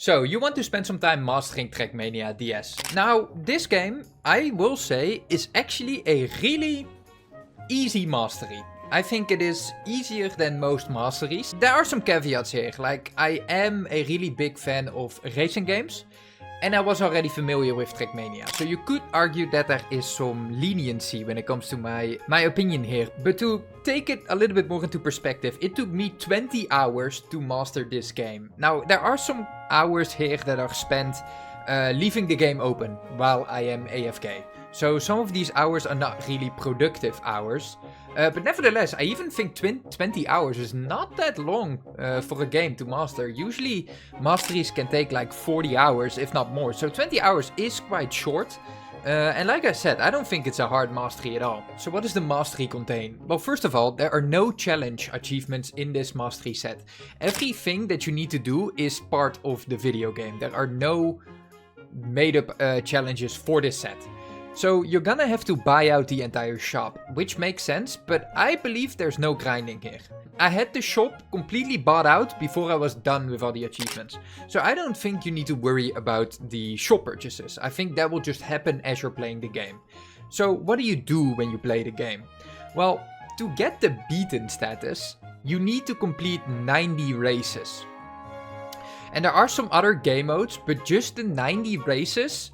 So, you want to spend some time mastering Trackmania DS. Now, this game, I will say, is actually a really easy mastery. I think it is easier than most masteries. There are some caveats here, like I am a really big fan of racing games. And I was already familiar with Trackmania, so you could argue that there is some leniency when it comes to my opinion here. But to take it a little bit more into perspective, it took me 20 hours to master this game. Now, there are some hours here that are spent leaving the game open while I am AFK. So some of these hours are not really productive hours. But nevertheless, I even think 20 hours is not that long for a game to master. Usually, masteries can take like 40 hours, if not more. So 20 hours is quite short. And like I said, I don't think it's a hard mastery at all. So what does the mastery contain? Well, first of all, there are no challenge achievements in this mastery set. Everything that you need to do is part of the video game. There are no made-up challenges for this set. So you're gonna have to buy out the entire shop, which makes sense, but I believe there's no grinding here. I had the shop completely bought out before I was done with all the achievements. So I don't think you need to worry about the shop purchases. I think that will just happen as you're playing the game. So what do you do when you play the game? Well, to get the beaten status, you need to complete 90 races. And there are some other game modes, but just the 90 races,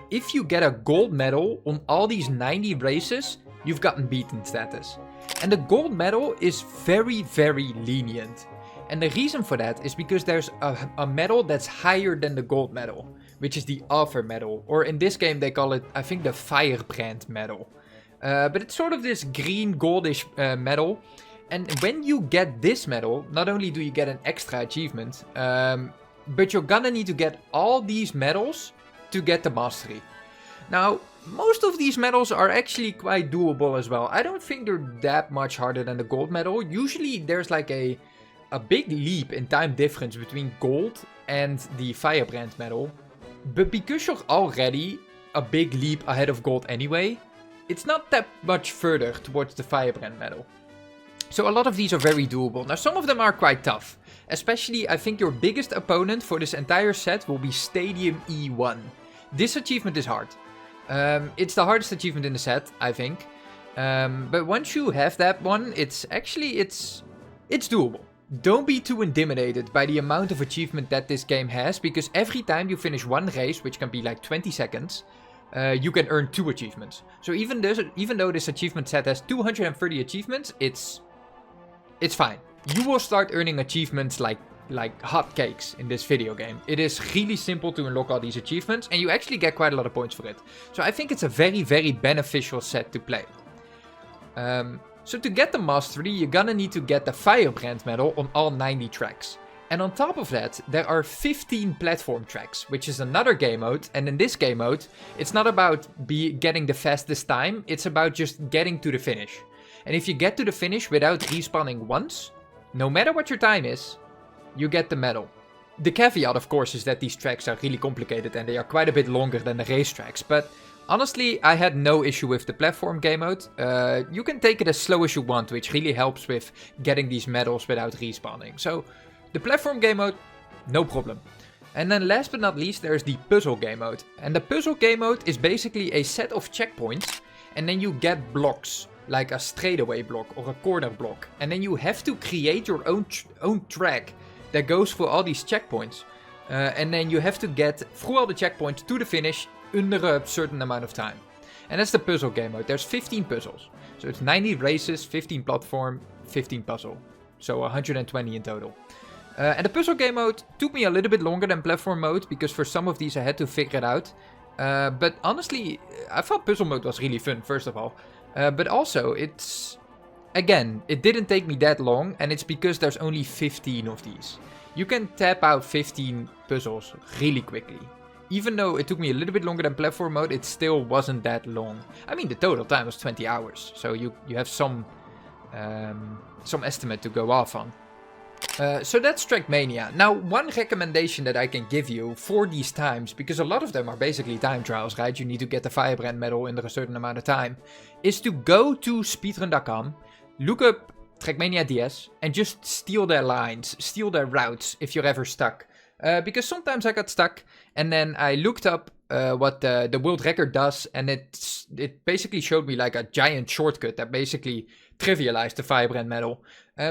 if you get a gold medal on all these 90 races, you've gotten beaten status. And the gold medal is very, very lenient. And the reason for that is because there's a medal that's higher than the gold medal, which is the offer medal. Or in this game, they call it, I think, the firebrand medal. But it's sort of this green, goldish medal. And when you get this medal, not only do you get an extra achievement, but you're gonna need to get all these medals to get the mastery. Now, most of these medals are actually quite doable as well. I don't think they're that much harder than the gold medal. Usually there's like a big leap in time difference between gold and the firebrand medal. But because you're already a big leap ahead of gold anyway, it's not that much further towards the firebrand medal. So a lot of these are very doable. Now, some of them are quite tough. Especially, I think your biggest opponent for this entire set will be Stadium E1. This achievement is hard. It's the hardest achievement in the set, I think. But once you have that one, it's doable. Don't be too intimidated by the amount of achievement that this game has, because every time you finish one race, which can be like 20 seconds, you can earn 2 achievements. So even though this achievement set has 230 achievements, it's fine. You will start earning achievements like hotcakes in this video game. It is really simple to unlock all these achievements, and you actually get quite a lot of points for it. So I think it's a very, very beneficial set to play. So to get the mastery, you're gonna need to get the Firebrand medal on all 90 tracks. And on top of that, there are 15 platform tracks, which is another game mode. And in this game mode, it's not about getting the fastest time, it's about just getting to the finish. And if you get to the finish without respawning once, no matter what your time is, you get the medal. The caveat, of course, is that these tracks are really complicated and they are quite a bit longer than the race tracks. But honestly, I had no issue with the platform game mode. You can take it as slow as you want, which really helps with getting these medals without respawning. So the platform game mode, no problem. And then last but not least, there's the puzzle game mode. And the puzzle game mode is basically a set of checkpoints, and then you get blocks, like a straightaway block or a corner block. And then you have to create your own track that goes for all these checkpoints. And then you have to get through all the checkpoints to the finish under a certain amount of time. And that's the puzzle game mode. There's 15 puzzles. So it's 90 races, 15 platform, 15 puzzle. So 120 in total. And the puzzle game mode took me a little bit longer than platform mode, because for some of these I had to figure it out. But honestly, I thought puzzle mode was really fun, first of all. But also, again, it didn't take me that long, and it's because there's only 15 of these. You can tap out 15 puzzles really quickly. Even though it took me a little bit longer than platform mode, it still wasn't that long. I mean, the total time was 20 hours, so you have some estimate to go off on. So that's Trackmania. Now, one recommendation that I can give you for these times, because a lot of them are basically time trials, right? You need to get the Firebrand medal in a certain amount of time, is to go to speedrun.com, look up Trackmania DS, and just steal their lines, steal their routes if you're ever stuck. because sometimes I got stuck, and then I looked up what the world record does, and it basically showed me like a giant shortcut that basically trivialized the firebrand medal.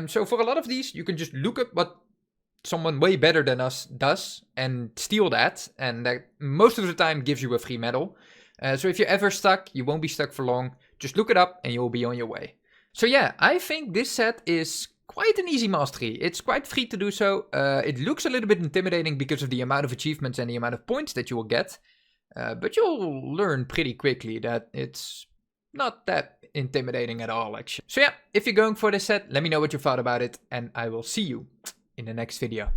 So for a lot of these, you can just look up what someone way better than us does and steal that, and that most of the time gives you a free medal. So if you're ever stuck, you won't be stuck for long. Just look it up and you'll be on your way. So yeah, I think this set is quite an easy mastery. It's quite free to do so. It looks a little bit intimidating because of the amount of achievements and the amount of points that you will get. But you'll learn pretty quickly that it's not that intimidating at all, actually. So yeah, if you're going for this set, let me know what you thought about it, and I will see you in the next video.